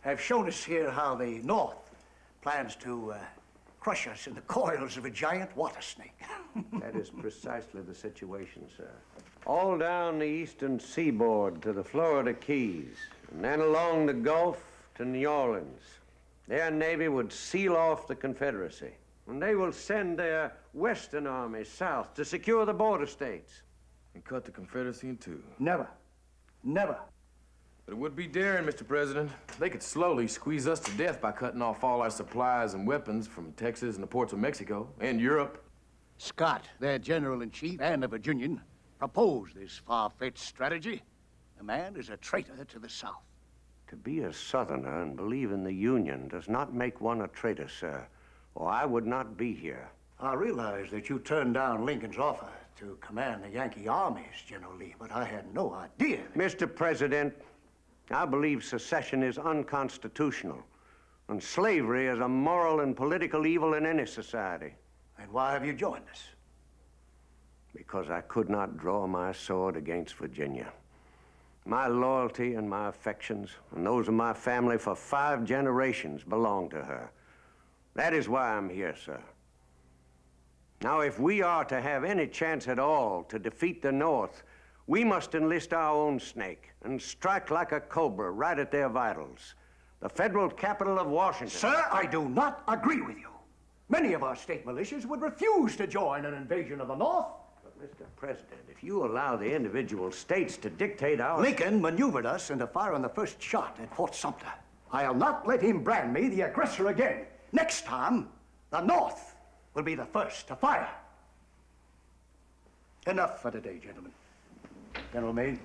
have shown us here how the North plans to crush us in the coils of a giant water snake. That is precisely the situation, sir. All down the eastern seaboard to the Florida Keys, and then along the Gulf to New Orleans. Their Navy would seal off the Confederacy, and they will send their Western armies south to secure the border states. And cut the Confederacy in two. Never. Never. But it would be daring, Mr. President. They could slowly squeeze us to death by cutting off all our supplies and weapons from Texas and the ports of Mexico and Europe. Scott, their general-in-chief and a Virginian, proposed this far-fetched strategy. The man is a traitor to the South. To be a Southerner and believe in the Union does not make one a traitor, sir, or I would not be here. I realize that you turned down Lincoln's offer to command the Yankee armies, General Lee, but I had no idea. Mr. President, I believe secession is unconstitutional, and slavery is a moral and political evil in any society. And why have you joined us? Because I could not draw my sword against Virginia. My loyalty and my affections, and those of my family for 5 generations, belong to her. That is why I'm here, sir. Now, if we are to have any chance at all to defeat the North, we must enlist our own snake and strike like a cobra right at their vitals. The federal capital of Washington. Sir, I do not agree with you. Many of our state militias would refuse to join an invasion of the North. But, Mr. President, if you allow the individual states to dictate our... Lincoln maneuvered us into firing the first shot at Fort Sumter. I'll not let him brand me the aggressor again. Next time, the North will be the first to fire. Enough for today, gentlemen. General Meade.